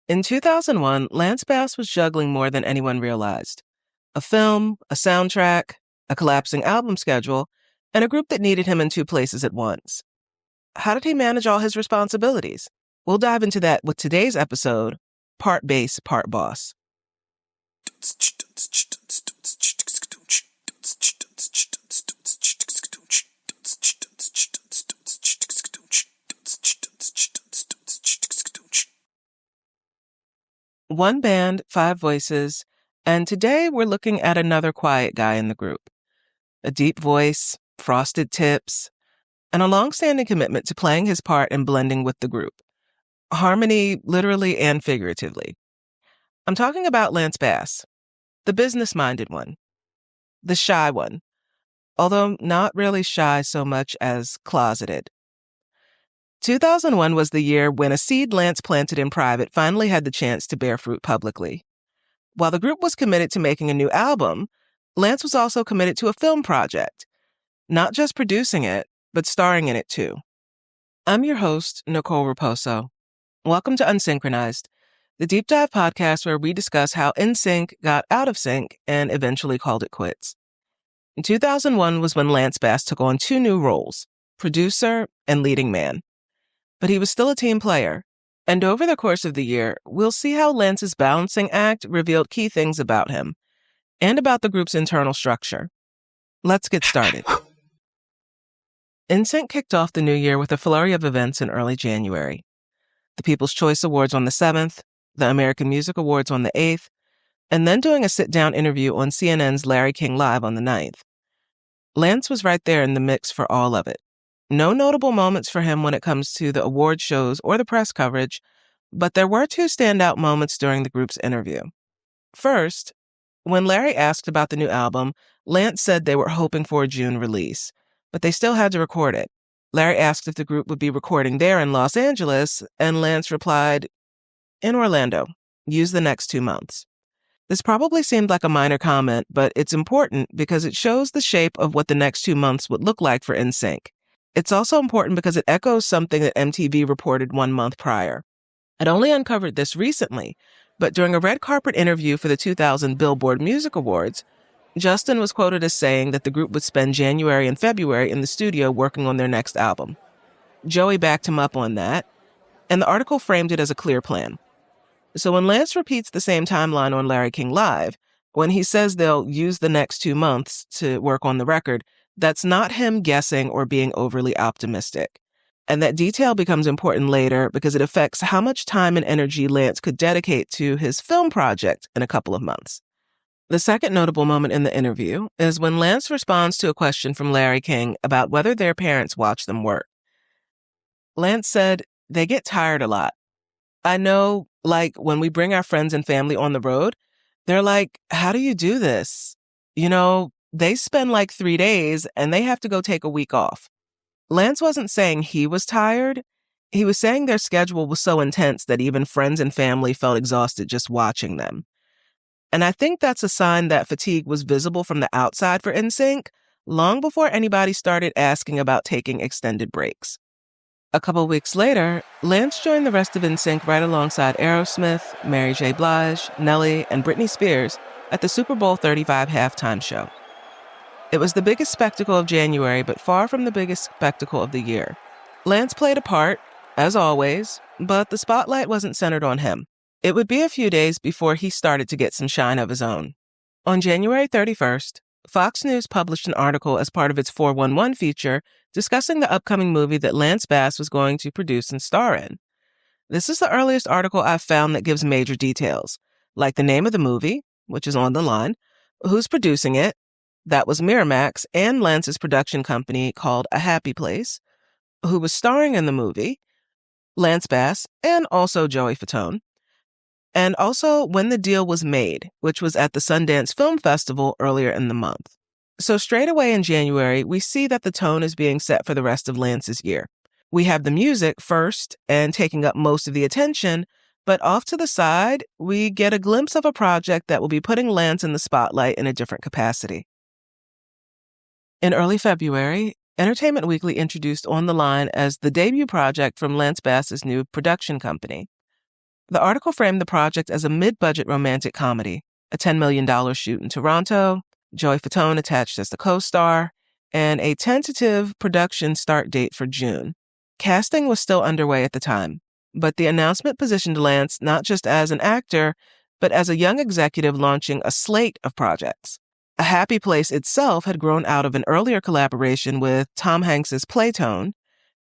In 2001, Lance Bass was juggling more than anyone realized. A film, a soundtrack, a collapsing album schedule, and a group that needed him in two places at once. How did he manage all his responsibilities? We'll dive into that with today's episode, Part Bass, Part Boss. One band, five voices, and today we're looking at another quiet guy in the group. A deep voice, frosted tips, and a long-standing commitment to playing his part and blending with the group. Harmony, literally and figuratively. I'm talking about Lance Bass, the business-minded one, the shy one, although not really shy so much as closeted. 2001 was the year when a seed Lance planted in private finally had the chance to bear fruit publicly. While the group was committed to making a new album, Lance was also committed to a film project, not just producing it, but starring in it too. I'm your host, Nicole Raposo. Welcome to Unsynchronized, the deep dive podcast where we discuss how NSYNC got out of sync and eventually called it quits. In 2001 was when Lance Bass took on two new roles, producer and leading man. But he was still a team player. And over the course of the year, we'll see how Lance's balancing act revealed key things about him and about the group's internal structure. Let's get started. NSYNC kicked off the new year with a flurry of events in early January. The People's Choice Awards on the 7th, the American Music Awards on the 8th, and then doing a sit-down interview on CNN's Larry King Live on the 9th. Lance was right there in the mix for all of it. No notable moments for him when it comes to the award shows or the press coverage, but there were two standout moments during the group's interview. First, when Larry asked about the new album, Lance said they were hoping for a June release, but they still had to record it. Larry asked if the group would be recording there in Los Angeles, and Lance replied, "In Orlando. Use the next 2 months." This probably seemed like a minor comment, but it's important because it shows the shape of what the next 2 months would look like for NSYNC. It's also important because it echoes something that MTV reported 1 month prior. I'd only uncovered this recently, but during a red carpet interview for the 2000 Billboard Music Awards, Justin was quoted as saying that the group would spend January and February in the studio working on their next album. Joey backed him up on that, and the article framed it as a clear plan. So when Lance repeats the same timeline on Larry King Live, when he says they'll use the next 2 months to work on the record, that's not him guessing or being overly optimistic. And that detail becomes important later because it affects how much time and energy Lance could dedicate to his film project in a couple of months. The second notable moment in the interview is when Lance responds to a question from Larry King about whether their parents watch them work. Lance said, "They get tired a lot. I know, like, when we bring our friends and family on the road, they're like, 'How do you do this?' You know, they spend like 3 days and they have to go take a week off." Lance wasn't saying he was tired. He was saying their schedule was so intense that even friends and family felt exhausted just watching them. And I think that's a sign that fatigue was visible from the outside for NSYNC long before anybody started asking about taking extended breaks. A couple weeks later, Lance joined the rest of NSYNC right alongside Aerosmith, Mary J. Blige, Nelly, and Britney Spears at the Super Bowl 35 halftime show. It was the biggest spectacle of January, but far from the biggest spectacle of the year. Lance played a part, as always, but the spotlight wasn't centered on him. It would be a few days before he started to get some shine of his own. On January 31st, Fox News published an article as part of its 411 feature discussing the upcoming movie that Lance Bass was going to produce and star in. This is the earliest article I've found that gives major details, like the name of the movie, which is on the line, who's producing it, that was Miramax and Lance's production company called A Happy Place, who was starring in the movie, Lance Bass, and also Joey Fatone, and also when the deal was made, which was at the Sundance Film Festival earlier in the month. So straight away in January, we see that the tone is being set for the rest of Lance's year. We have the music first and taking up most of the attention, but off to the side, we get a glimpse of a project that will be putting Lance in the spotlight in a different capacity. In early February, Entertainment Weekly introduced On the Line as the debut project from Lance Bass's new production company. The article framed the project as a mid-budget romantic comedy, a $10 million shoot in Toronto, Joey Fatone attached as the co-star, and a tentative production start date for June. Casting was still underway at the time, but the announcement positioned Lance not just as an actor, but as a young executive launching a slate of projects. A Happy Place itself had grown out of an earlier collaboration with Tom Hanks's Playtone,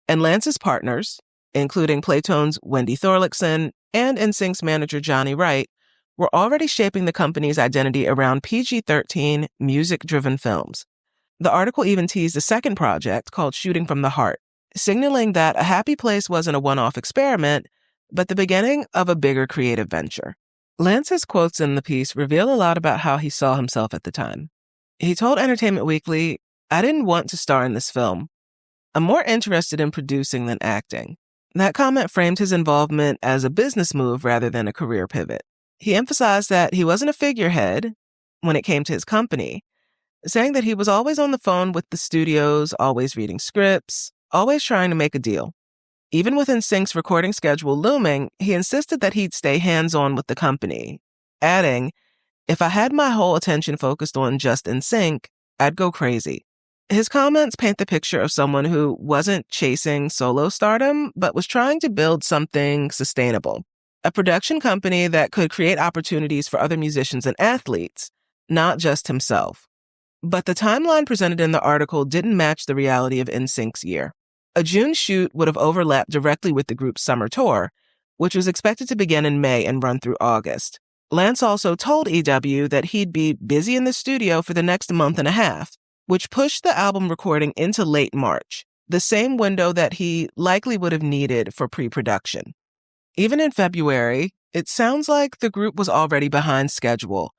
and Lance's partners, including Playtone's Wendy Thorlickson and NSYNC's manager Johnny Wright, were already shaping the company's identity around PG-13 music-driven films. The article even teased a second project called Shooting from the Heart, signaling that A Happy Place wasn't a one-off experiment, but the beginning of a bigger creative venture. Lance's quotes in the piece reveal a lot about how he saw himself at the time. He told Entertainment Weekly, "I didn't want to star in this film. I'm more interested in producing than acting." That comment framed his involvement as a business move rather than a career pivot. He emphasized that he wasn't a figurehead when it came to his company, saying that he was always on the phone with the studios, always reading scripts, always trying to make a deal. Even with NSYNC's recording schedule looming, he insisted that he'd stay hands-on with the company, adding, "If I had my whole attention focused on just NSYNC, I'd go crazy." His comments paint the picture of someone who wasn't chasing solo stardom, but was trying to build something sustainable. A production company that could create opportunities for other musicians and athletes, not just himself. But the timeline presented in the article didn't match the reality of NSYNC's year. A June shoot would have overlapped directly with the group's summer tour, which was expected to begin in May and run through August. Lance also told EW that he'd be busy in the studio for the next month and a half, which pushed the album recording into late March, the same window that he likely would have needed for pre-production. Even in February, it sounds like the group was already behind schedule,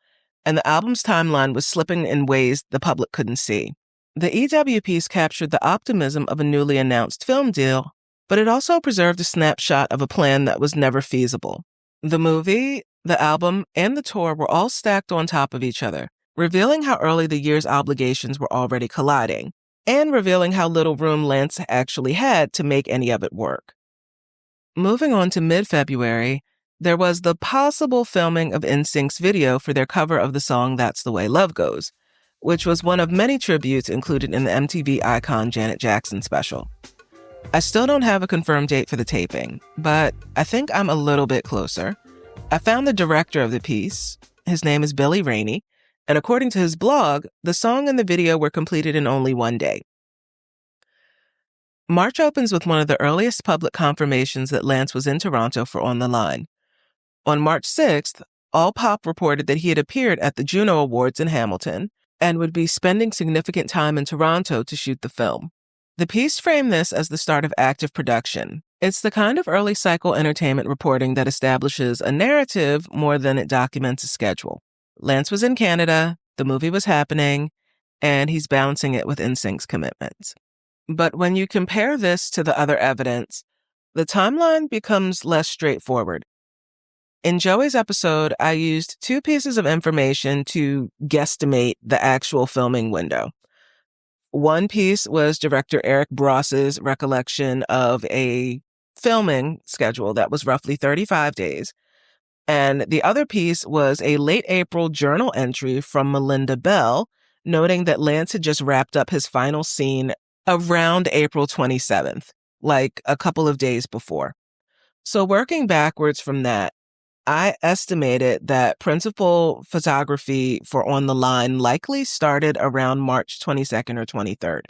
and the album's timeline was slipping in ways the public couldn't see. The EW piece captured the optimism of a newly announced film deal, but it also preserved a snapshot of a plan that was never feasible. The movie, the album, and the tour were all stacked on top of each other, revealing how early the year's obligations were already colliding, and revealing how little room Lance actually had to make any of it work. Moving on to mid-February, there was the possible filming of NSYNC's video for their cover of the song That's the Way Love Goes, which was one of many tributes included in the MTV icon Janet Jackson special. I still don't have a confirmed date for the taping, but I think I'm a little bit closer. I found the director of the piece. His name is Billy Rainey, and according to his blog, the song and the video were completed in only one day. March opens with one of the earliest public confirmations that Lance was in Toronto for On the Line. On March 6th, All Pop reported that he had appeared at the Juno Awards in Hamilton and would be spending significant time in Toronto to shoot the film. The piece framed this as the start of active production. It's the kind of early cycle entertainment reporting that establishes a narrative more than it documents a schedule. Lance was in Canada, the movie was happening, and he's balancing it with NSYNC's commitments. But when you compare this to the other evidence, the timeline becomes less straightforward. In Joey's episode, I used two pieces of information to guesstimate the actual filming window. One piece was director Eric Bross's recollection of a filming schedule that was roughly 35 days. And the other piece was a late April journal entry from Melinda Bell, noting that Lance had just wrapped up his final scene around April 27th, like a couple of days before. So working backwards from that, I estimated that principal photography for On the Line likely started around March 22nd or 23rd.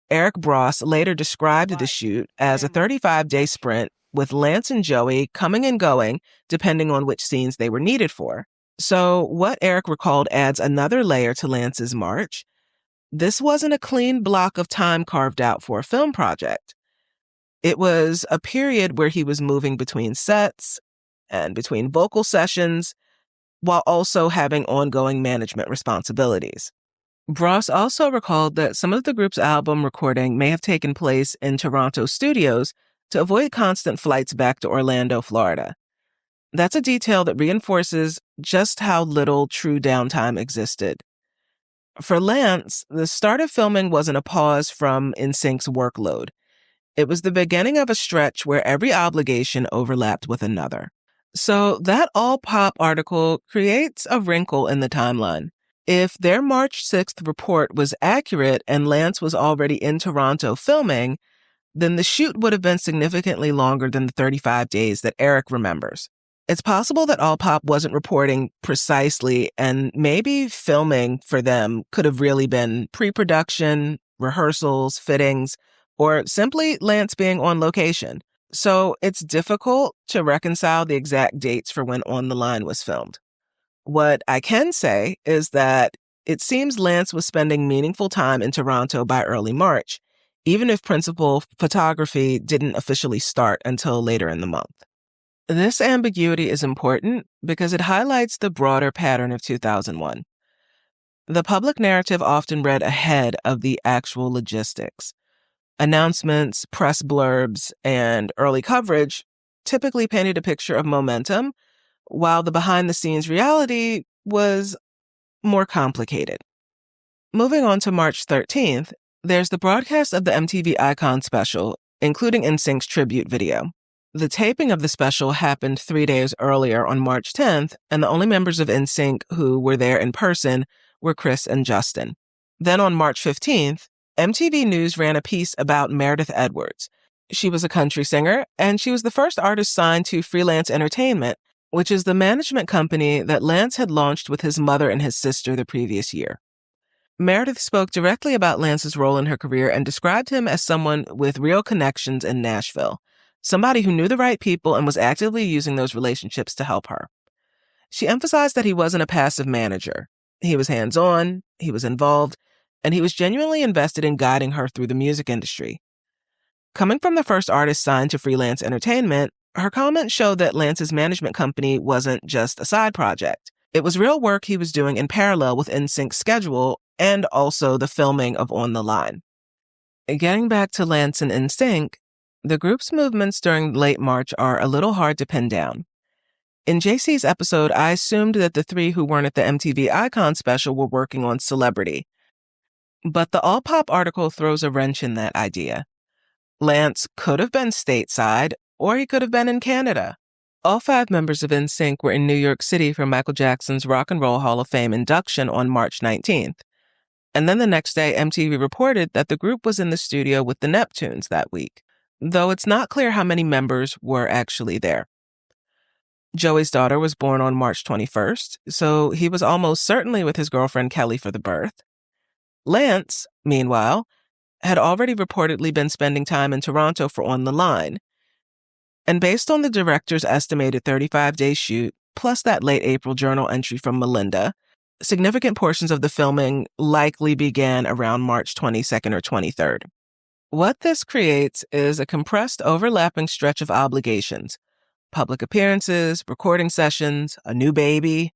Eric Bross later described the shoot as a 35-day sprint with Lance and Joey coming and going depending on which scenes they were needed for. So what Eric recalled adds another layer to Lance's march. This wasn't a clean block of time carved out for a film project. It was a period where he was moving between sets and between vocal sessions, while also having ongoing management responsibilities. Bross also recalled that some of the group's album recording may have taken place in Toronto studios to avoid constant flights back to Orlando, Florida. That's a detail that reinforces just how little true downtime existed. For Lance, the start of filming wasn't a pause from NSYNC's workload. It was the beginning of a stretch where every obligation overlapped with another. So that All Pop article creates a wrinkle in the timeline. If their March 6th report was accurate and Lance was already in Toronto filming, then the shoot would have been significantly longer than the 35 days that Eric remembers. It's possible that All Pop wasn't reporting precisely, and maybe filming for them could have really been pre-production, rehearsals, fittings, or simply Lance being on location. So it's difficult to reconcile the exact dates for when On the Line was filmed. What I can say is that it seems Lance was spending meaningful time in Toronto by early March, even if principal photography didn't officially start until later in the month. This ambiguity is important because it highlights the broader pattern of 2001. The public narrative often read ahead of the actual logistics. Announcements, press blurbs, and early coverage typically painted a picture of momentum, while the behind-the-scenes reality was more complicated. Moving on to March 13th, there's the broadcast of the MTV Icon special, including NSYNC's tribute video. The taping of the special happened 3 days earlier on March 10th, and the only members of NSYNC who were there in person were Chris and Justin. Then on March 15th, MTV News ran a piece about Meredith Edwards. She was a country singer, and she was the first artist signed to Freelance Entertainment, which is the management company that Lance had launched with his mother and his sister the previous year. Meredith spoke directly about Lance's role in her career and described him as someone with real connections in Nashville, somebody who knew the right people and was actively using those relationships to help her. She emphasized that he wasn't a passive manager. He was hands-on, he was involved, and he was genuinely invested in guiding her through the music industry. Coming from the first artist signed to Freelance Entertainment, her comments showed that Lance's management company wasn't just a side project. It was real work he was doing in parallel with NSYNC's schedule and also the filming of On the Line. Getting back to Lance and NSYNC, the group's movements during late March are a little hard to pin down. In JC's episode, I assumed that the three who weren't at the MTV Icon special were working on Celebrity. But the All Pop article throws a wrench in that idea. Lance could have been stateside, or he could have been in Canada. All 5 members of NSYNC were in New York City for Michael Jackson's Rock and Roll Hall of Fame induction on March 19th. And then the next day, MTV reported that the group was in the studio with the Neptunes that week, though it's not clear how many members were actually there. Joey's daughter was born on March 21st, so he was almost certainly with his girlfriend Kelly for the birth. Lance, meanwhile, had already reportedly been spending time in Toronto for On the Line. And based on the director's estimated 35-day shoot, plus that late April journal entry from Melinda, significant portions of the filming likely began around March 22nd or 23rd. What this creates is a compressed, overlapping stretch of obligations: public appearances, recording sessions, a new baby,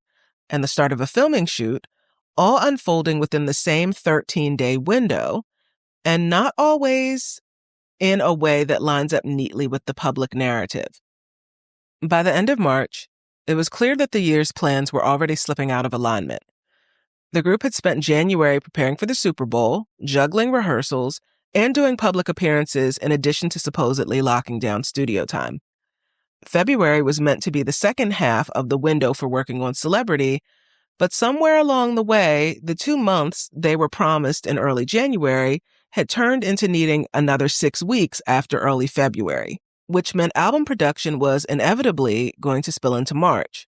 and the start of a filming shoot, all unfolding within the same 13-day window, and not always in a way that lines up neatly with the public narrative. By the end of March, it was clear that the year's plans were already slipping out of alignment. The group had spent January preparing for the Super Bowl, juggling rehearsals, and doing public appearances in addition to supposedly locking down studio time. February was meant to be the second half of the window for working on Celebrity, but somewhere along the way, the 2 months they were promised in early January had turned into needing another 6 weeks after early February, which meant album production was inevitably going to spill into March.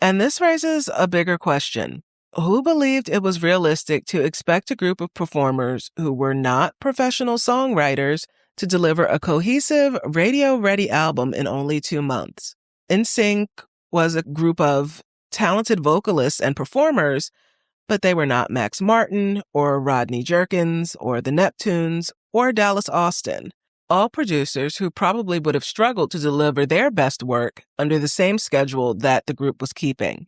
And this raises a bigger question. Who believed it was realistic to expect a group of performers who were not professional songwriters to deliver a cohesive, radio-ready album in only 2 months? NSYNC was a group of talented vocalists and performers, but they were not Max Martin or Rodney Jerkins or the Neptunes or Dallas Austin, all producers who probably would have struggled to deliver their best work under the same schedule that the group was keeping.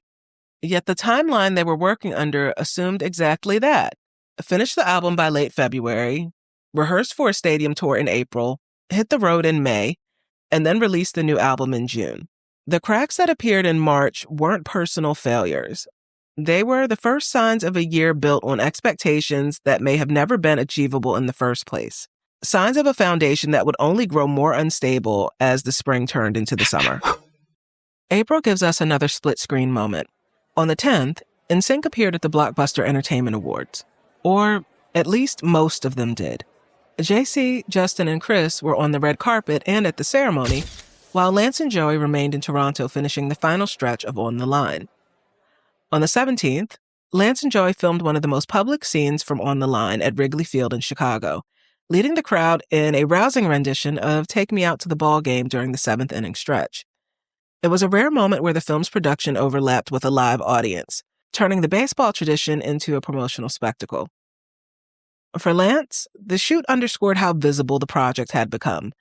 Yet the timeline they were working under assumed exactly that. Finish the album by late February, rehearse for a stadium tour in April, hit the road in May, and then release the new album in June. The cracks that appeared in March weren't personal failures. They were the first signs of a year built on expectations that may have never been achievable in the first place. signs of a foundation that would only grow more unstable as the spring turned into the summer. April gives us another split-screen moment. On the 10th, NSYNC appeared at the Blockbuster Entertainment Awards. Or at least most of them did. JC, Justin, and Chris were on the red carpet and at the ceremony, while Lance and Joey remained in Toronto finishing the final stretch of On the Line. On the 17th, Lance and Joey filmed one of the most public scenes from On the Line at Wrigley Field in Chicago, leading the crowd in a rousing rendition of Take Me Out to the Ball Game during the 7th inning stretch. It was a rare moment where the film's production overlapped with a live audience, turning the baseball tradition into a promotional spectacle. For Lance, the shoot underscored how visible the project had become,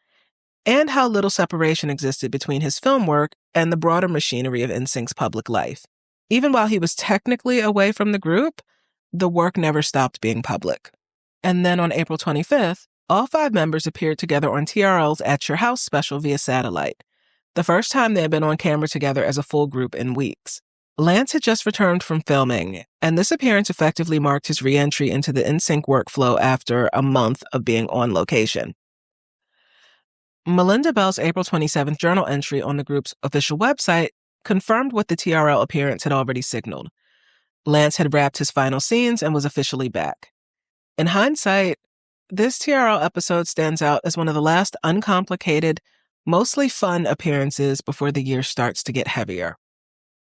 and how little separation existed between his film work and the broader machinery of NSYNC's public life. Even while he was technically away from the group, the work never stopped being public. And then on April 25th, all 5 members appeared together on TRL's At Your House special via satellite, the first time they had been on camera together as a full group in weeks. Lance had just returned from filming, and this appearance effectively marked his re-entry into the NSYNC workflow after a month of being on location. Melinda Bell's April 27th journal entry on the group's official website confirmed what the TRL appearance had already signaled. Lance had wrapped his final scenes and was officially back. In hindsight, this TRL episode stands out as one of the last uncomplicated, mostly fun appearances before the year starts to get heavier.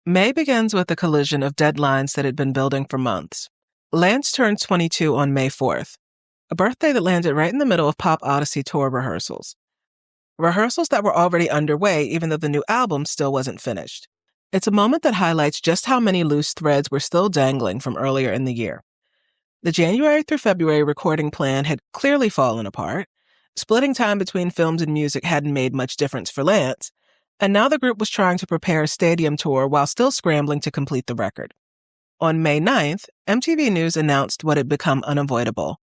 May begins with a collision of deadlines that had been building for months. Lance turned 22 on May 4th, a birthday that landed right in the middle of Pop Odyssey tour rehearsals. Rehearsals that were already underway even though the new album still wasn't finished. It's a moment that highlights just how many loose threads were still dangling from earlier in the year. The January through February recording plan had clearly fallen apart. Splitting time between films and music hadn't made much difference for Lance, and now the group was trying to prepare a stadium tour while still scrambling to complete the record. On May 9th, MTV News announced what had become unavoidable.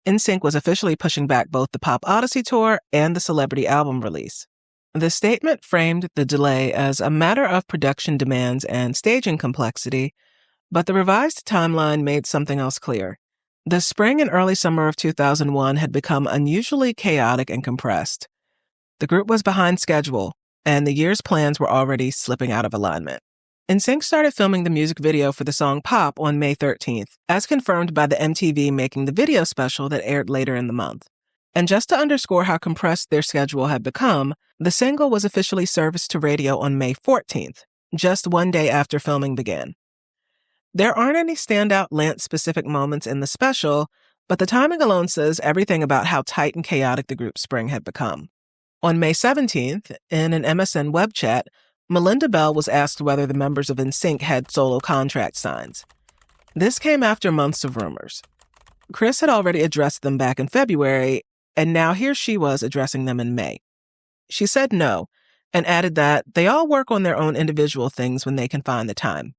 NSYNC was officially pushing back both the Pop Odyssey tour and the celebrity album release. The statement framed the delay as a matter of production demands and staging complexity, but the revised timeline made something else clear. The spring and early summer of 2001 had become unusually chaotic and compressed. The group was behind schedule, and the year's plans were already slipping out of alignment. NSYNC started filming the music video for the song Pop on May 13th, as confirmed by the MTV Making the Video special that aired later in the month. And just to underscore how compressed their schedule had become, the single was officially serviced to radio on May 14th, just one day after filming began. There aren't any standout Lance-specific moments in the special, but the timing alone says everything about how tight and chaotic the group's spring had become. On May 17th, in an MSN web chat, Melinda Bell was asked whether the members of NSYNC had solo contract signs. This came after months of rumors. Chris had already addressed them back in February, and now here she was addressing them in May. She said no, and added that they all work on their own individual things when they can find the time.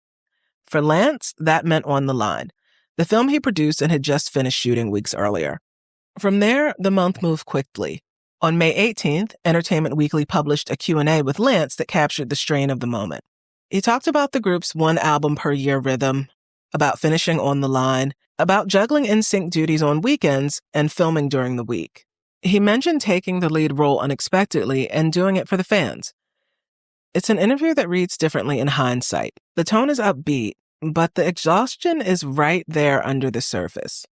For Lance, that meant On the Line, the film he produced and had just finished shooting weeks earlier. From there, the month moved quickly. On May 18th, Entertainment Weekly published a Q&A with Lance that captured the strain of the moment. He talked about the group's one album per year rhythm, about finishing On the Line, about juggling NSYNC duties on weekends and filming during the week. He mentioned taking the lead role unexpectedly and doing it for the fans. It's an interview that reads differently in hindsight. The tone is upbeat, but the exhaustion is right there under the surface.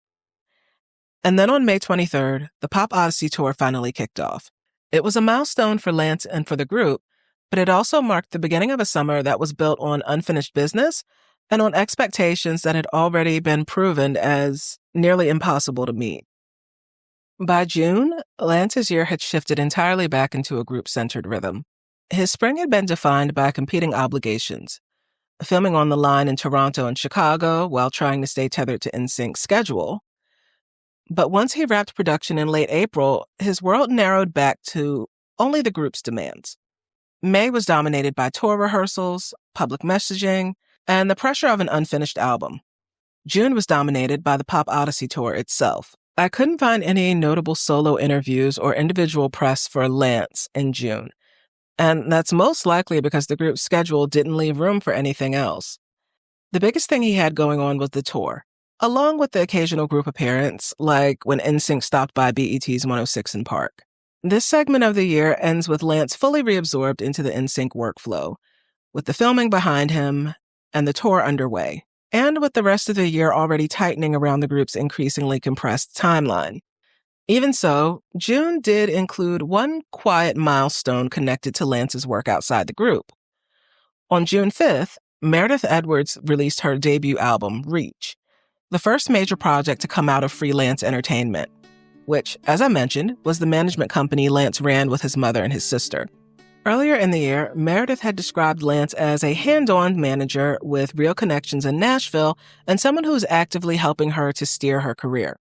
And then on May 23rd, the Pop Odyssey tour finally kicked off. It was a milestone for Lance and for the group, but it also marked the beginning of a summer that was built on unfinished business and on expectations that had already been proven as nearly impossible to meet. By June, Lance's year had shifted entirely back into a group-centered rhythm. His spring had been defined by competing obligations, filming On the Line in Toronto and Chicago while trying to stay tethered to NSYNC's schedule. But once he wrapped production in late April, his world narrowed back to only the group's demands. May was dominated by tour rehearsals, public messaging, and the pressure of an unfinished album. June was dominated by the Pop Odyssey tour itself. I couldn't find any notable solo interviews or individual press for Lance in June. And that's most likely because the group's schedule didn't leave room for anything else. The biggest thing he had going on was the tour, along with the occasional group appearance, like when NSYNC stopped by BET's 106 in Park. This segment of the year ends with Lance fully reabsorbed into the NSYNC workflow, with the filming behind him and the tour underway, and with the rest of the year already tightening around the group's increasingly compressed timeline. Even so, June did include one quiet milestone connected to Lance's work outside the group. On June 5th, Meredith Edwards released her debut album, Reach, the first major project to come out of Freelance Entertainment, which, as I mentioned, was the management company Lance ran with his mother and his sister. Earlier in the year, Meredith had described Lance as a hands-on manager with real connections in Nashville and someone who was actively helping her to steer her career.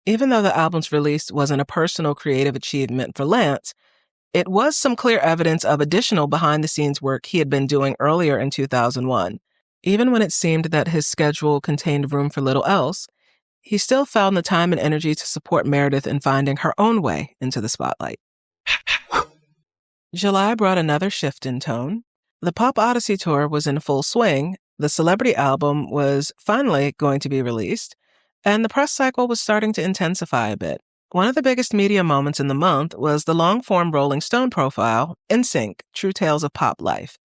Even though the album's release wasn't a personal creative achievement for Lance, it was some clear evidence of additional behind-the-scenes work he had been doing earlier in 2001. Even when it seemed that his schedule contained room for little else, he still found the time and energy to support Meredith in finding her own way into the spotlight. July brought another shift in tone. The Pop Odyssey tour was in full swing, the Celebrity album was finally going to be released, and the press cycle was starting to intensify a bit. One of the biggest media moments in the month was the long-form Rolling Stone profile, NSYNC, True Tales of Pop Life,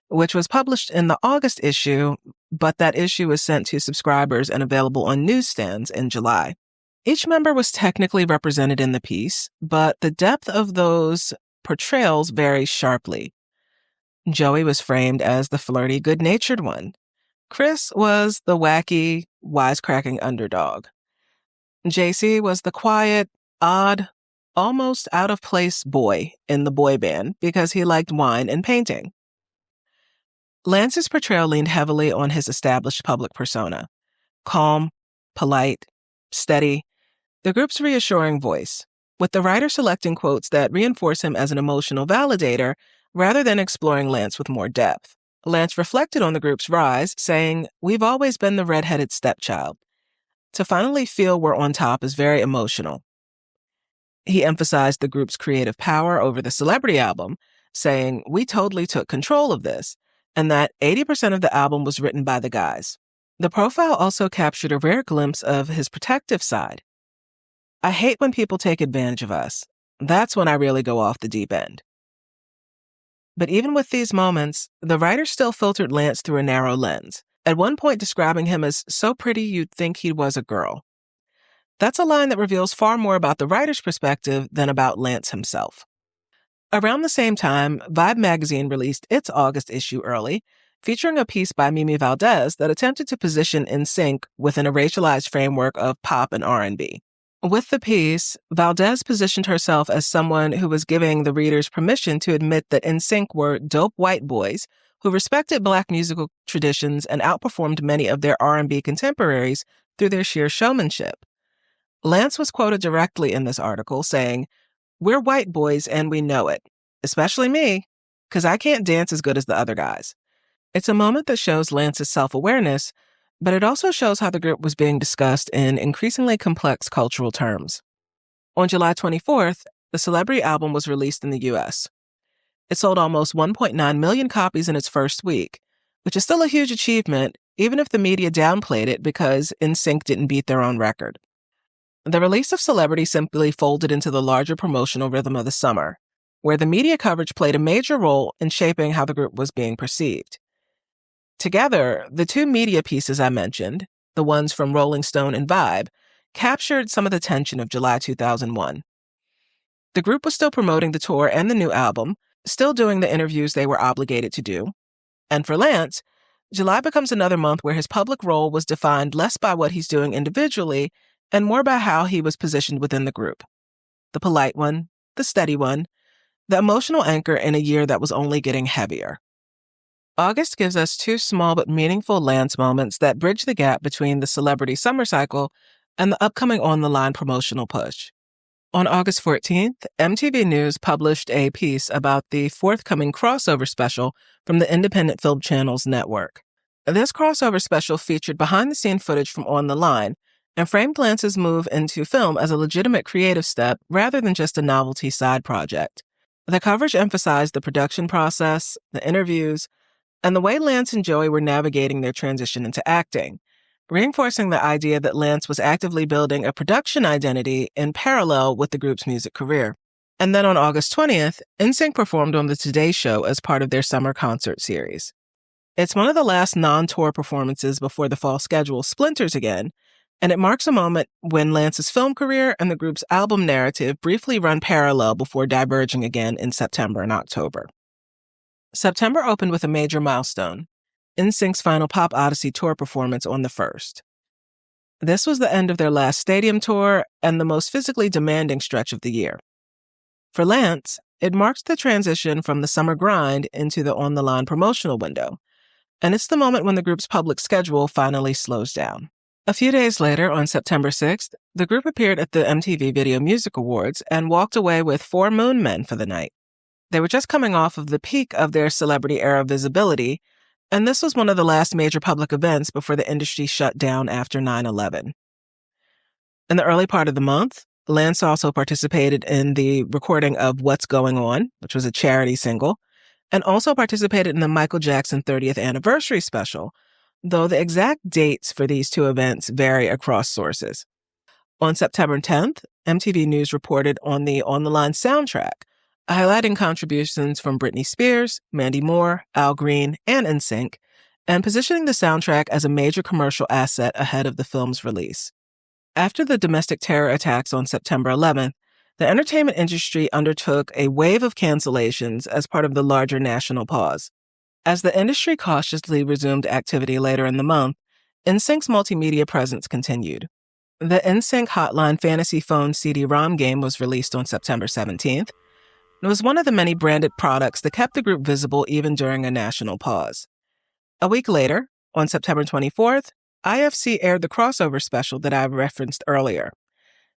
which was published in the August issue, but that issue was sent to subscribers and available on newsstands in July. Each member was technically represented in the piece, but the depth of those portrayals varies sharply. Joey was framed as the flirty, good-natured one. Chris was the wacky, wisecracking underdog. JC was the quiet, odd, almost out-of-place boy in the boy band because he liked wine and painting. Lance's portrayal leaned heavily on his established public persona. Calm, polite, steady, the group's reassuring voice, with the writer selecting quotes that reinforce him as an emotional validator rather than exploring Lance with more depth. Lance reflected on the group's rise, saying, "We've always been the redheaded stepchild. To finally feel we're on top is very emotional." He emphasized the group's creative power over the Celebrity album, saying, "We totally took control of this," and that 80% of the album was written by the guys. The profile also captured a rare glimpse of his protective side. "I hate when people take advantage of us. That's when I really go off the deep end." But even with these moments, the writer still filtered Lance through a narrow lens, at one point describing him as so pretty you'd think he was a girl. That's a line that reveals far more about the writer's perspective than about Lance himself. Around the same time, Vibe magazine released its August issue early, featuring a piece by Mimi Valdez that attempted to position NSYNC within a racialized framework of pop and R&B. With the piece, Valdez positioned herself as someone who was giving the readers permission to admit that NSYNC were dope white boys who respected Black musical traditions and outperformed many of their R&B contemporaries through their sheer showmanship. Lance was quoted directly in this article saying, "We're white boys and we know it, especially me, because I can't dance as good as the other guys." It's a moment that shows Lance's self-awareness, but it also shows how the group was being discussed in increasingly complex cultural terms. On July 24th, the Celebrity album was released in the U.S. It sold almost 1.9 million copies in its first week, which is still a huge achievement, even if the media downplayed it because NSYNC didn't beat their own record. The release of Celebrity simply folded into the larger promotional rhythm of the summer, where the media coverage played a major role in shaping how the group was being perceived. Together, the two media pieces I mentioned, the ones from Rolling Stone and Vibe, captured some of the tension of July 2001. The group was still promoting the tour and the new album, still doing the interviews they were obligated to do. And for Lance, July becomes another month where his public role was defined less by what he's doing individually and more by how he was positioned within the group. The polite one, the steady one, the emotional anchor in a year that was only getting heavier. August gives us two small but meaningful Lance moments that bridge the gap between the Celebrity summer cycle and the upcoming On the Line promotional push. On August 14th, MTV News published a piece about the forthcoming crossover special from the independent film channel's network. This crossover special featured behind-the-scene footage from On the Line and framed Lance's move into film as a legitimate creative step rather than just a novelty side project. The coverage emphasized the production process, the interviews, and the way Lance and Joey were navigating their transition into acting, reinforcing the idea that Lance was actively building a production identity in parallel with the group's music career. And then on August 20th, NSYNC performed on The Today Show as part of their summer concert series. It's one of the last non-tour performances before the fall schedule splinters again, and it marks a moment when Lance's film career and the group's album narrative briefly run parallel before diverging again in September and October. September opened with a major milestone, NSYNC's final Pop Odyssey tour performance on the 1st. This was the end of their last stadium tour and the most physically demanding stretch of the year. For Lance, it marks the transition from the summer grind into the on-the-line promotional window, and it's the moment when the group's public schedule finally slows down. A few days later, on September 6th, the group appeared at the MTV Video Music Awards and walked away with 4 Moon Men for the night. They were just coming off of the peak of their celebrity-era visibility, and this was one of the last major public events before the industry shut down after 9/11. In the early part of the month, Lance also participated in the recording of What's Going On, which was a charity single, and also participated in the Michael Jackson 30th anniversary special, though the exact dates for these 2 events vary across sources. On September 10th, MTV News reported on the Line soundtrack, highlighting contributions from Britney Spears, Mandy Moore, Al Green, and NSYNC, and positioning the soundtrack as a major commercial asset ahead of the film's release. After the domestic terror attacks on September 11th, the entertainment industry undertook a wave of cancellations as part of the larger national pause. As the industry cautiously resumed activity later in the month, NSYNC's multimedia presence continued. The NSYNC Hotline Fantasy Phone CD-ROM game was released on September 17th. It was one of the many branded products that kept the group visible even during a national pause. A week later, on September 24th, IFC aired the crossover special that I referenced earlier.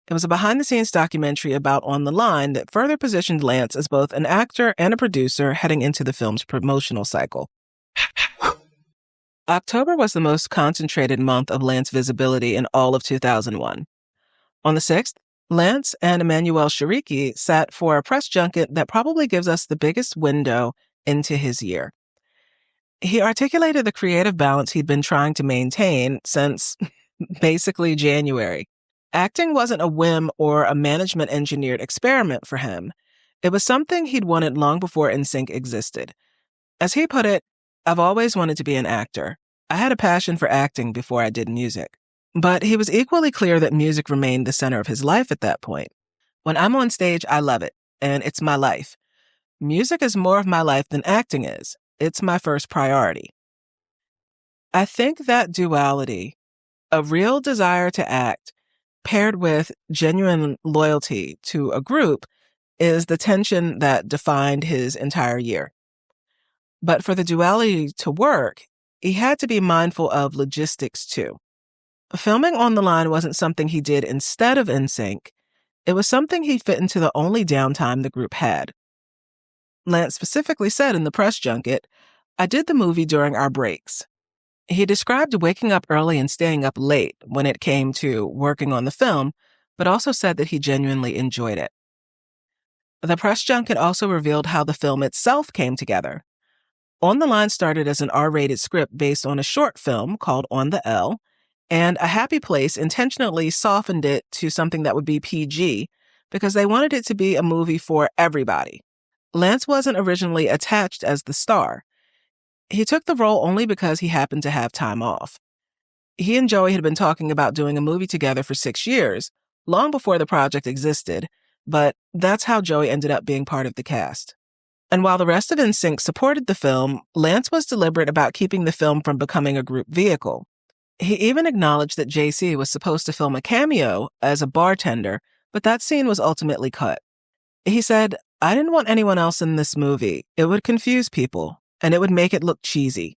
It was a behind-the-scenes documentary about On the Line that further positioned Lance as both an actor and a producer heading into the film's promotional cycle. October was the most concentrated month of Lance visibility in all of 2001. On the 6th, Lance and Emmanuel Shariki sat for a press junket that probably gives us the biggest window into his year. He articulated the creative balance he'd been trying to maintain since basically January. Acting wasn't a whim or a management-engineered experiment for him. It was something he'd wanted long before NSYNC existed. As he put it, "I've always wanted to be an actor. I had a passion for acting before I did music." But he was equally clear that music remained the center of his life at that point. "When I'm on stage, I love it, and it's my life. Music is more of my life than acting is. It's my first priority." I think that duality, a real desire to act, paired with genuine loyalty to a group, is the tension that defined his entire year. But for the duality to work, he had to be mindful of logistics too. Filming On the Line wasn't something he did instead of NSYNC. It was something he fit into the only downtime the group had. Lance specifically said in the press junket, "I did the movie during our breaks." He described waking up early and staying up late when it came to working on the film, but also said that he genuinely enjoyed it. The press junket also revealed how the film itself came together. On the Line started as an R-rated script based on a short film called On the L, and A Happy Place intentionally softened it to something that would be PG because they wanted it to be a movie for everybody. Lance wasn't originally attached as the star. He took the role only because he happened to have time off. He and Joey had been talking about doing a movie together for 6 years, long before the project existed, but that's how Joey ended up being part of the cast. And while the rest of NSYNC supported the film, Lance was deliberate about keeping the film from becoming a group vehicle. He even acknowledged that JC was supposed to film a cameo as a bartender, but that scene was ultimately cut. He said, "I didn't want anyone else in this movie. It would confuse people, and it would make it look cheesy."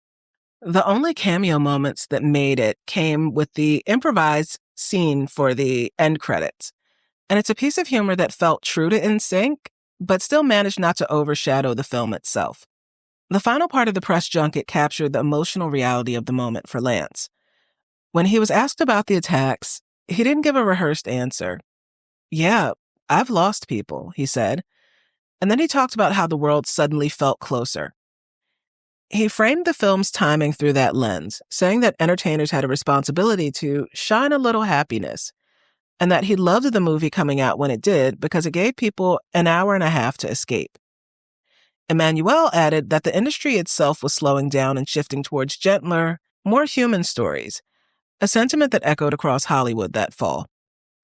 The only cameo moments that made it came with the improvised scene for the end credits. And it's a piece of humor that felt true to NSYNC, but still managed not to overshadow the film itself. The final part of the press junket captured the emotional reality of the moment for Lance. When he was asked about the attacks, he didn't give a rehearsed answer. "Yeah, I've lost people," he said. And then he talked about how the world suddenly felt closer. He framed the film's timing through that lens, saying that entertainers had a responsibility to shine a little happiness, and that he loved the movie coming out when it did because it gave people an hour and a half to escape. Emmanuel added that the industry itself was slowing down and shifting towards gentler, more human stories, a sentiment that echoed across Hollywood that fall.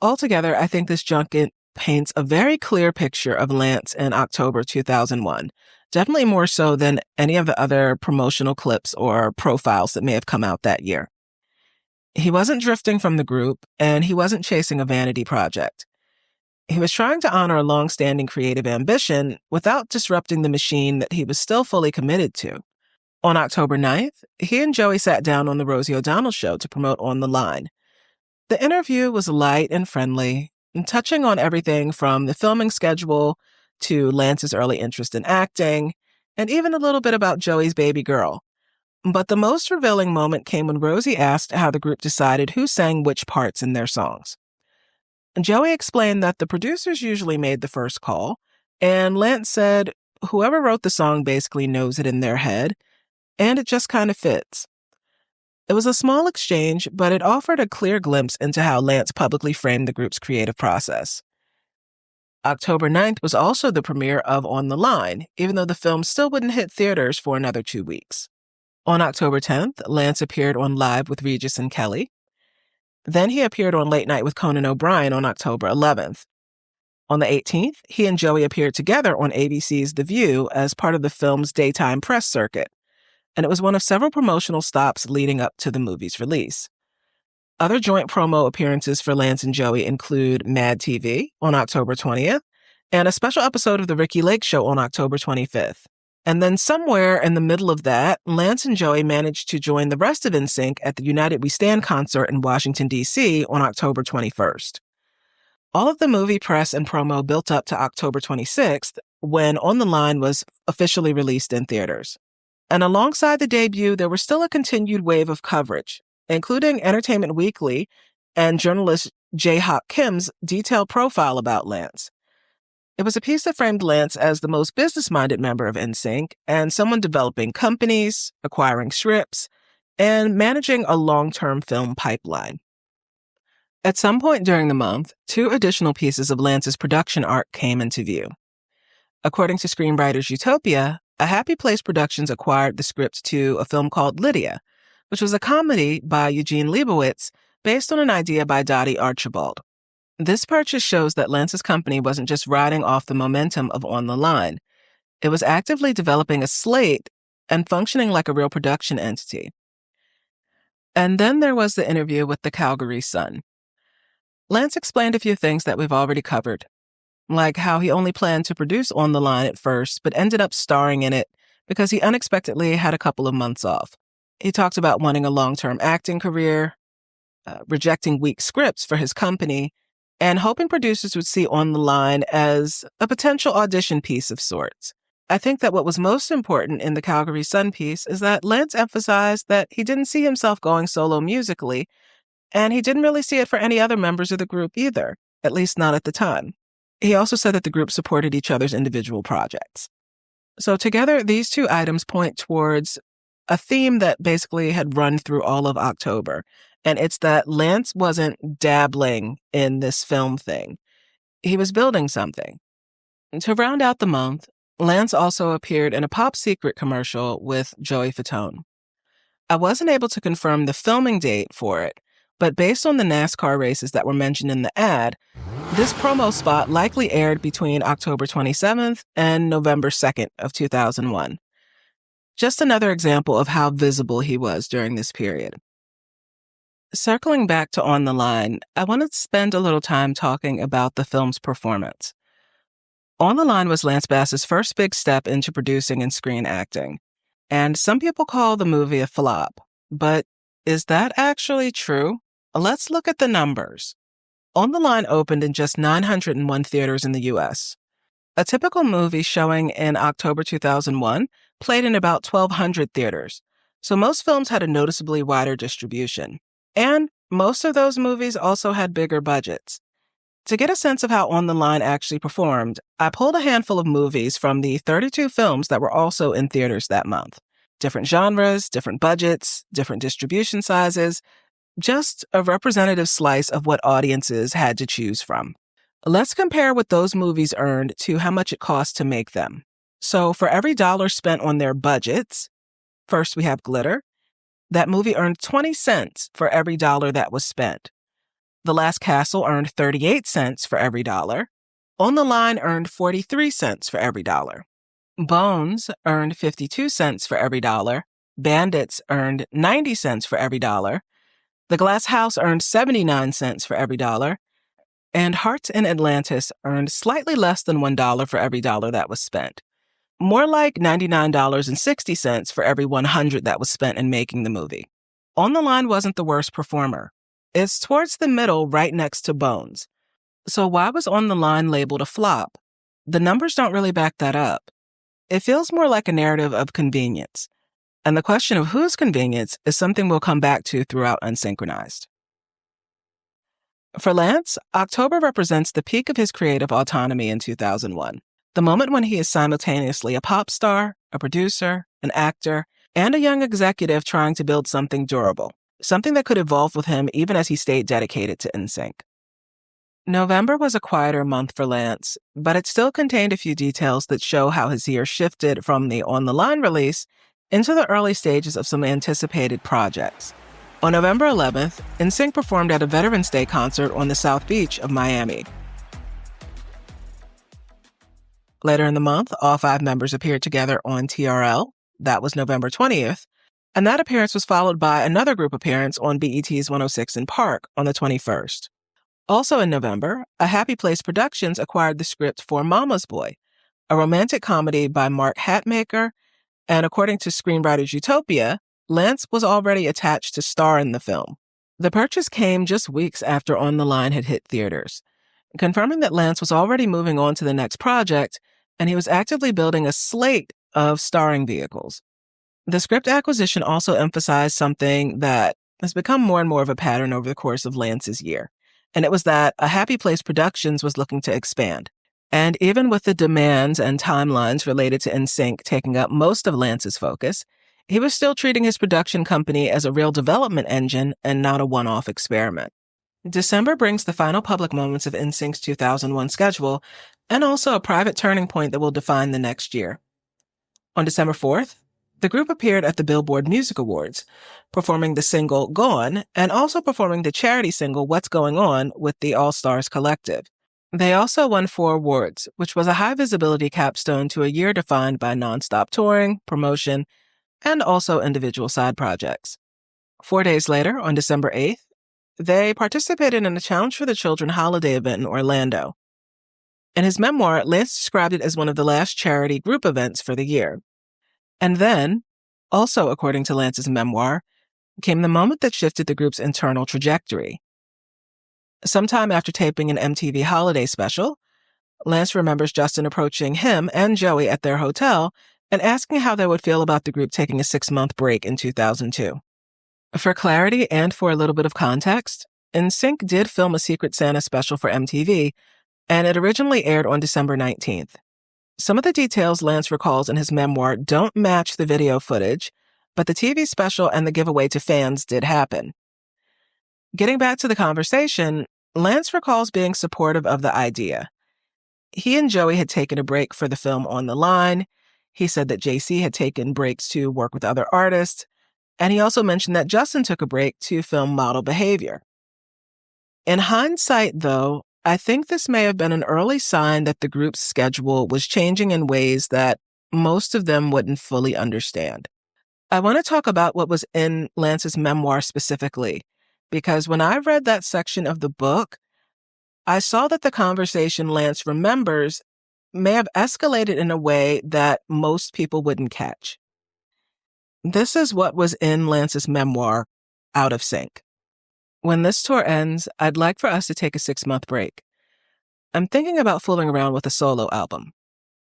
Altogether, I think this junket paints a very clear picture of Lance in October 2001, definitely more so than any of the other promotional clips or profiles that may have come out that year. He wasn't drifting from the group, and he wasn't chasing a vanity project. He was trying to honor a long-standing creative ambition without disrupting the machine that he was still fully committed to. On October 9th, he and Joey sat down on the Rosie O'Donnell show to promote On the Line. The interview was light and friendly, touching on everything from the filming schedule to Lance's early interest in acting, and even a little bit about Joey's baby girl. But the most revealing moment came when Rosie asked how the group decided who sang which parts in their songs. Joey explained that the producers usually made the first call, and Lance said whoever wrote the song basically knows it in their head, and it just kind of fits. It was a small exchange, but it offered a clear glimpse into how Lance publicly framed the group's creative process. October 9th was also the premiere of On the Line, even though the film still wouldn't hit theaters for another 2 weeks. On October 10th, Lance appeared on Live with Regis and Kelly. Then he appeared on Late Night with Conan O'Brien on October 11th. On the 18th, he and Joey appeared together on ABC's The View as part of the film's daytime press circuit, and it was one of several promotional stops leading up to the movie's release. Other joint promo appearances for Lance and Joey include Mad TV on October 20th and a special episode of The Ricky Lake Show on October 25th. And then somewhere in the middle of that, Lance and Joey managed to join the rest of NSYNC at the United We Stand concert in Washington, D.C. on October 21st. All of the movie press and promo built up to October 26th, when On the Line was officially released in theaters. And alongside the debut, there was still a continued wave of coverage, including Entertainment Weekly and journalist Jae-Hak Kim's detailed profile about Lance. It was a piece that framed Lance as the most business-minded member of NSYNC and someone developing companies, acquiring scripts, and managing a long-term film pipeline. At some point during the month, 2 additional pieces of Lance's production arc came into view. According to Screenwriters Utopia, A Happy Place Productions acquired the script to a film called Lydia, which was a comedy by Eugene Leibowitz based on an idea by Dottie Archibald. This purchase shows that Lance's company wasn't just riding off the momentum of On the Line. It was actively developing a slate and functioning like a real production entity. And then there was the interview with the Calgary Sun. Lance explained a few things that we've already covered, like how he only planned to produce On the Line at first, but ended up starring in it because he unexpectedly had a couple of months off. He talked about wanting a long-term acting career, rejecting weak scripts for his company, and hoping producers would see On the Line as a potential audition piece of sorts. I think that what was most important in the Calgary Sun piece is that Lance emphasized that he didn't see himself going solo musically, and he didn't really see it for any other members of the group either, at least not at the time. He also said that the group supported each other's individual projects. So together, these 2 items point towards a theme that basically had run through all of October, and it's that Lance wasn't dabbling in this film thing. He was building something. And to round out the month, Lance also appeared in a Pop Secret commercial with Joey Fatone. I wasn't able to confirm the filming date for it, but based on the NASCAR races that were mentioned in the ad, this promo spot likely aired between October 27th and November 2nd of 2001. Just another example of how visible he was during this period. Circling back to On the Line, I wanted to spend a little time talking about the film's performance. On the Line was Lance Bass's first big step into producing and screen acting, and some people call the movie a flop. But is that actually true? Let's look at the numbers. On the Line opened in just 901 theaters in the U.S. A typical movie showing in October 2001 played in about 1,200 theaters, so most films had a noticeably wider distribution. And most of those movies also had bigger budgets. To get a sense of how On the Line actually performed, I pulled a handful of movies from the 32 films that were also in theaters that month. Different genres, different budgets, different distribution sizes, just a representative slice of what audiences had to choose from. Let's compare what those movies earned to how much it cost to make them. So for every dollar spent on their budgets, first we have Glitter. That movie earned 20 cents for every dollar that was spent. The Last Castle earned 38 cents for every dollar. On the Line earned 43 cents for every dollar. Bones earned 52 cents for every dollar. Bandits earned 90 cents for every dollar. The Glass House earned 79 cents for every dollar. And Hearts in Atlantis earned slightly less than $1 for every dollar that was spent. More like $99.60 for every 100 that was spent in making the movie. On the Line wasn't the worst performer. It's towards the middle, right next to Bones. So why was On the Line labeled a flop? The numbers don't really back that up. It feels more like a narrative of convenience. And the question of whose convenience is something we'll come back to throughout Unsynchronized. For Lance, October represents the peak of his creative autonomy in 2001, the moment when he is simultaneously a pop star, a producer, an actor, and a young executive trying to build something durable, something that could evolve with him even as he stayed dedicated to NSYNC. November was a quieter month for Lance, but it still contained a few details that show how his year shifted from the On the Line release into the early stages of some anticipated projects. On November 11th, NSYNC performed at a Veterans Day concert on the South Beach of Miami. Later in the month, all 5 members appeared together on TRL. That was November 20th, and that appearance was followed by another group appearance on BET's 106 in Park on the 21st. Also in November, A Happy Place Productions acquired the script for Mama's Boy, a romantic comedy by Mark Hatmaker, and according to Screenwriters Utopia, Lance was already attached to star in the film. The purchase came just weeks after On the Line had hit theaters, confirming that Lance was already moving on to the next project, and he was actively building a slate of starring vehicles. The script acquisition also emphasized something that has become more and more of a pattern over the course of Lance's year, and it was that A Happy Place Productions was looking to expand. And even with the demands and timelines related to NSYNC taking up most of Lance's focus, he was still treating his production company as a real development engine and not a one-off experiment. December brings the final public moments of NSYNC's 2001 schedule and also a private turning point that will define the next year. On December 4th, the group appeared at the Billboard Music Awards, performing the single Gone and also performing the charity single What's Going On with the All Stars Collective. They also won 4 awards, which was a high-visibility capstone to a year defined by nonstop touring, promotion, and also individual side projects. 4 days later, on December 8th, they participated in a Challenge for the Children holiday event in Orlando. In his memoir, Lance described it as one of the last charity group events for the year. And then, also according to Lance's memoir, came the moment that shifted the group's internal trajectory. Sometime after taping an MTV holiday special, Lance remembers Justin approaching him and Joey at their hotel and asking how they would feel about the group taking a 6-month break in 2002. For clarity and for a little bit of context, NSYNC did film a Secret Santa special for MTV, and it originally aired on December 19th. Some of the details Lance recalls in his memoir don't match the video footage, but the TV special and the giveaway to fans did happen. Getting back to the conversation, Lance recalls being supportive of the idea. He and Joey had taken a break for the film On the Line. He said that JC had taken breaks to work with other artists, and he also mentioned that Justin took a break to film Model Behavior. In hindsight, though, I think this may have been an early sign that the group's schedule was changing in ways that most of them wouldn't fully understand. I want to talk about what was in Lance's memoir specifically, because when I read that section of the book, I saw that the conversation Lance remembers may have escalated in a way that most people wouldn't catch. This is what was in Lance's memoir, Out of Sync. When this tour ends, I'd like for us to take a 6-month break. I'm thinking about fooling around with a solo album.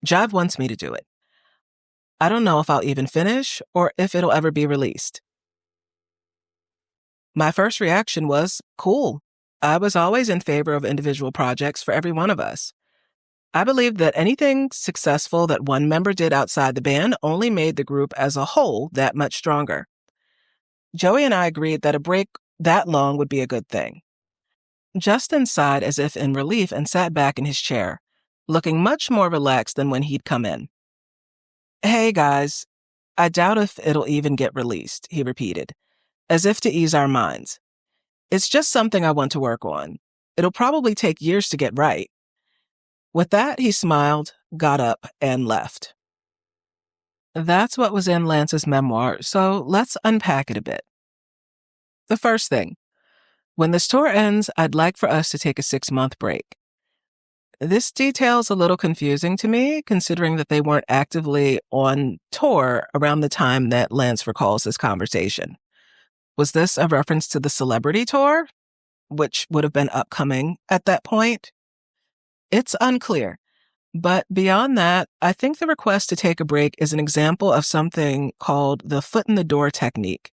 Jive wants me to do it. I don't know if I'll even finish or if it'll ever be released. My first reaction was, cool. I was always in favor of individual projects for every one of us. I believe that anything successful that one member did outside the band only made the group as a whole that much stronger. Joey and I agreed that a break that long would be a good thing. Justin sighed as if in relief and sat back in his chair, looking much more relaxed than when he'd come in. Hey guys, I doubt if it'll even get released, he repeated, as if to ease our minds. It's just something I want to work on. It'll probably take years to get right. With that, he smiled, got up, and left. That's what was in Lance's memoir, so let's unpack it a bit. The first thing, when this tour ends, I'd like for us to take a 6-month break. This detail's a little confusing to me, considering that they weren't actively on tour around the time that Lance recalls this conversation. Was this a reference to the Celebrity Tour, which would have been upcoming at that point? It's unclear. But beyond that, I think the request to take a break is an example of something called the foot in the door technique.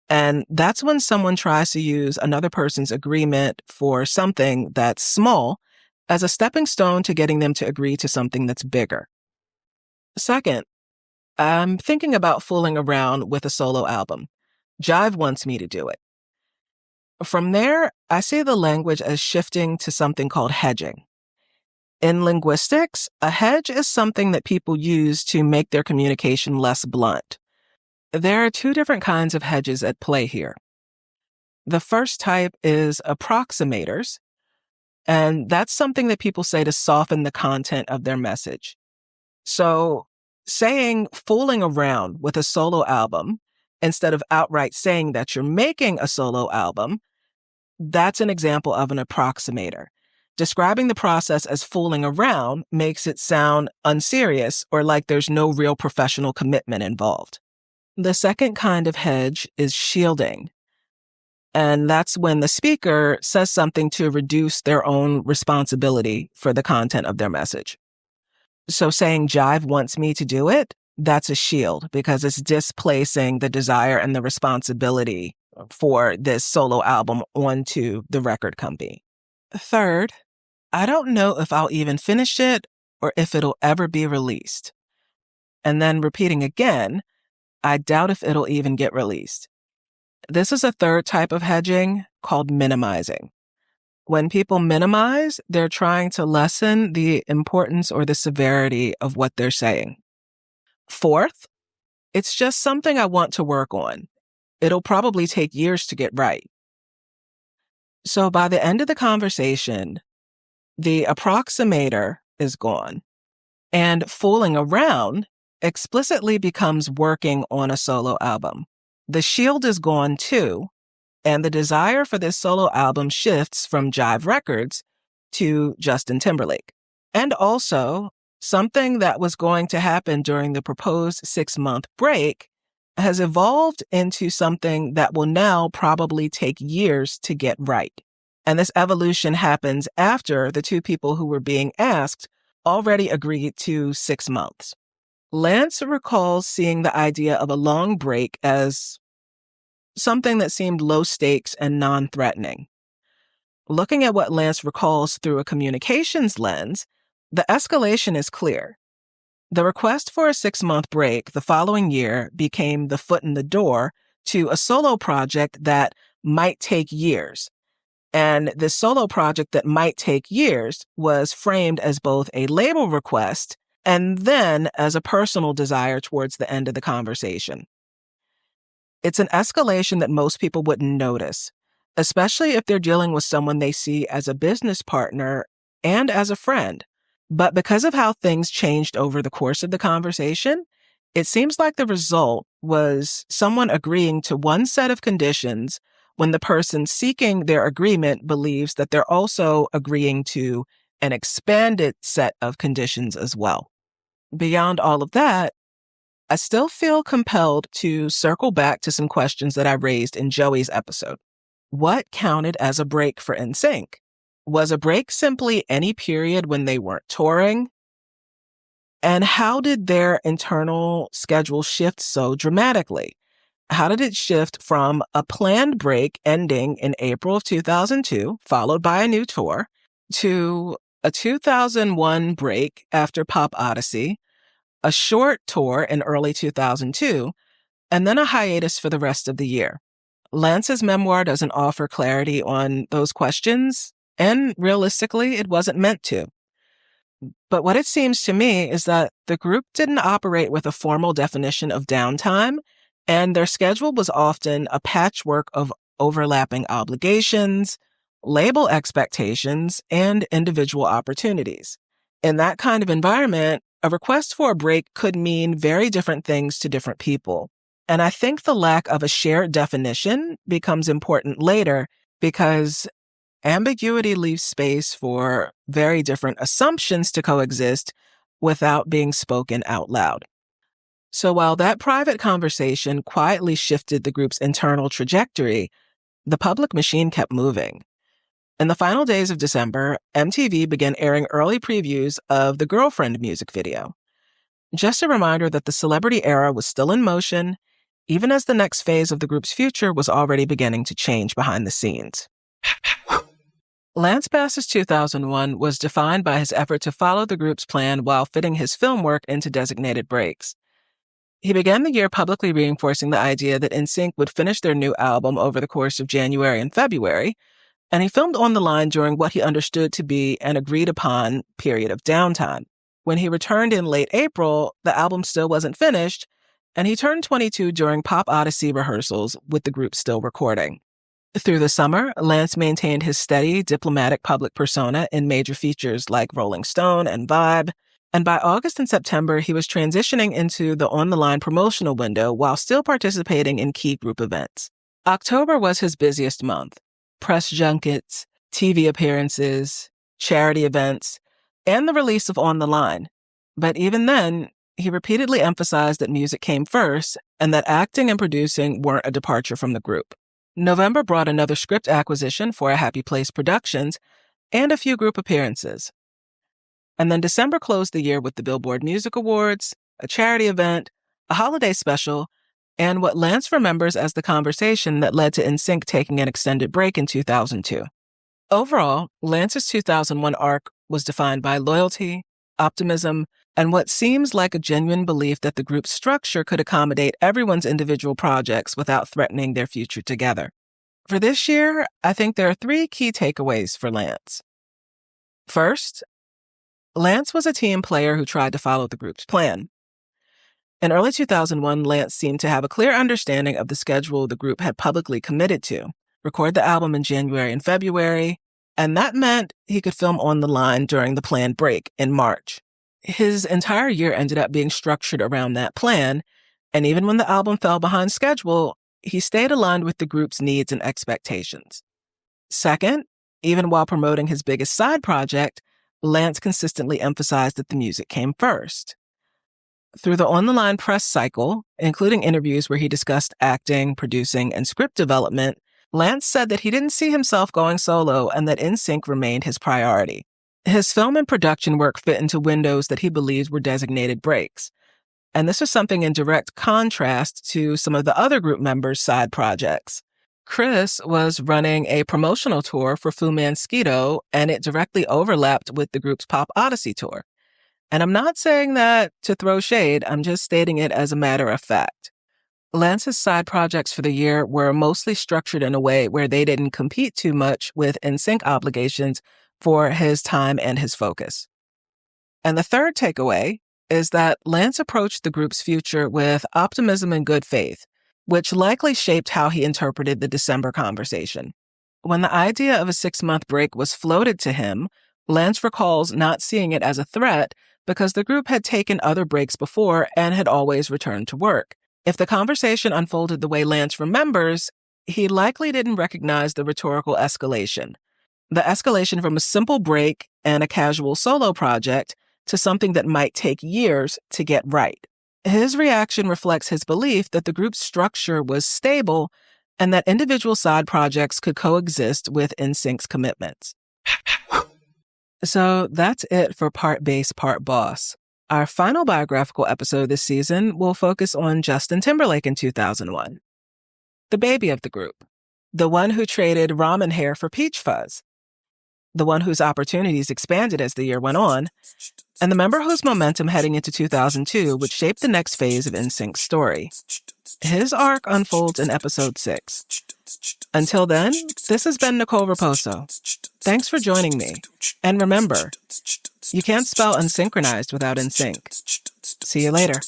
And that's when someone tries to use another person's agreement for something that's small as a stepping stone to getting them to agree to something that's bigger. Second, I'm thinking about fooling around with a solo album. Jive wants me to do it. From there, I see the language as shifting to something called hedging. In linguistics, a hedge is something that people use to make their communication less blunt. There are 2 different kinds of hedges at play here. The first type is approximators, and that's something that people say to soften the content of their message. So, saying fooling around with a solo album instead of outright saying that you're making a solo album, that's an example of an approximator. Describing the process as fooling around makes it sound unserious or like there's no real professional commitment involved. The second kind of hedge is shielding. And that's when the speaker says something to reduce their own responsibility for the content of their message. So saying Jive wants me to do it, that's a shield because it's displacing the desire and the responsibility for this solo album onto the record company. Third, I don't know if I'll even finish it or if it'll ever be released. And then repeating again, I doubt if it'll even get released. This is a third type of hedging called minimizing. When people minimize, they're trying to lessen the importance or the severity of what they're saying. Fourth, it's just something I want to work on. It'll probably take years to get right. So by the end of the conversation, the approximator is gone, and fooling around explicitly becomes working on a solo album. The shield is gone too, and the desire for this solo album shifts from Jive Records to Justin Timberlake. And also, something that was going to happen during the proposed 6-month break has evolved into something that will now probably take years to get right. And this evolution happens after the 2 people who were being asked already agreed to 6 months. Lance recalls seeing the idea of a long break as something that seemed low stakes and non-threatening. Looking at what Lance recalls through a communications lens, the escalation is clear. The request for a 6-month break the following year became the foot in the door to a solo project that might take years. And this solo project that might take years was framed as both a label request and then as a personal desire towards the end of the conversation. It's an escalation that most people wouldn't notice, especially if they're dealing with someone they see as a business partner and as a friend. But because of how things changed over the course of the conversation, it seems like the result was someone agreeing to one set of conditions when the person seeking their agreement believes that they're also agreeing to an expanded set of conditions as well. Beyond all of that, I still feel compelled to circle back to some questions that I raised in Joey's episode. What counted as a break for NSYNC? Was a break simply any period when they weren't touring? And how did their internal schedule shift so dramatically? How did it shift from a planned break ending in April of 2002, followed by a new tour, to a 2001 break after Pop Odyssey, a short tour in early 2002, and then a hiatus for the rest of the year. Lance's memoir doesn't offer clarity on those questions, and realistically, it wasn't meant to. But what it seems to me is that the group didn't operate with a formal definition of downtime, and their schedule was often a patchwork of overlapping obligations, label expectations, and individual opportunities. In that kind of environment, a request for a break could mean very different things to different people. And I think the lack of a shared definition becomes important later because ambiguity leaves space for very different assumptions to coexist without being spoken out loud. So while that private conversation quietly shifted the group's internal trajectory, the public machine kept moving. In the final days of December, MTV began airing early previews of the Girlfriend music video. Just a reminder that the celebrity era was still in motion, even as the next phase of the group's future was already beginning to change behind the scenes. Lance Bass's 2001 was defined by his effort to follow the group's plan while fitting his film work into designated breaks. He began the year publicly reinforcing the idea that NSYNC would finish their new album over the course of January and February, and he filmed On the Line during what he understood to be an agreed-upon period of downtime. When he returned in late April, the album still wasn't finished, and he turned 22 during Pop Odyssey rehearsals with the group still recording. Through the summer, Lance maintained his steady, diplomatic public persona in major features like Rolling Stone and Vibe, and by August and September, he was transitioning into the On the Line promotional window while still participating in key group events. October was his busiest month. Press junkets, TV appearances, charity events, and the release of On the Line. But even then, he repeatedly emphasized that music came first and that acting and producing weren't a departure from the group. November brought another script acquisition for A Happy Place Productions and a few group appearances. And then December closed the year with the Billboard Music Awards, a charity event, a holiday special, and what Lance remembers as the conversation that led to NSYNC taking an extended break in 2002. Overall, Lance's 2001 arc was defined by loyalty, optimism, and what seems like a genuine belief that the group's structure could accommodate everyone's individual projects without threatening their future together. For this year, I think there are 3 key takeaways for Lance. First, Lance was a team player who tried to follow the group's plan. In early 2001, Lance seemed to have a clear understanding of the schedule the group had publicly committed to: record the album in January and February, and that meant he could film On the Line during the planned break in March. His entire year ended up being structured around that plan, and even when the album fell behind schedule, he stayed aligned with the group's needs and expectations. Second, even while promoting his biggest side project, Lance consistently emphasized that the music came first. Through the On the Line press cycle, including interviews where he discussed acting, producing, and script development, Lance said that he didn't see himself going solo and that NSYNC remained his priority. His film and production work fit into windows that he believed were designated breaks. And this was something in direct contrast to some of the other group members' side projects. Chris was running a promotional tour for Fu Manskito, and it directly overlapped with the group's Pop Odyssey tour. And I'm not saying that to throw shade, I'm just stating it as a matter of fact. Lance's side projects for the year were mostly structured in a way where they didn't compete too much with NSYNC obligations for his time and his focus. And the third takeaway is that Lance approached the group's future with optimism and good faith, which likely shaped how he interpreted the December conversation. When the idea of a 6-month break was floated to him, Lance recalls not seeing it as a threat because the group had taken other breaks before and had always returned to work. If the conversation unfolded the way Lance remembers, he likely didn't recognize the rhetorical escalation. The escalation from a simple break and a casual solo project to something that might take years to get right. His reaction reflects his belief that the group's structure was stable and that individual side projects could coexist with NSYNC's commitments. So that's it for Part Bass, Part Boss. Our final biographical episode this season will focus on Justin Timberlake in 2001, the baby of the group, the one who traded ramen hair for peach fuzz. the one whose opportunities expanded as the year went on, and the member whose momentum heading into 2002 would shape the next phase of NSYNC's story. His arc unfolds in episode 6. Until then, this has been Nicole Raposo. Thanks for joining me. And remember, you can't spell unsynchronized without NSYNC. See you later.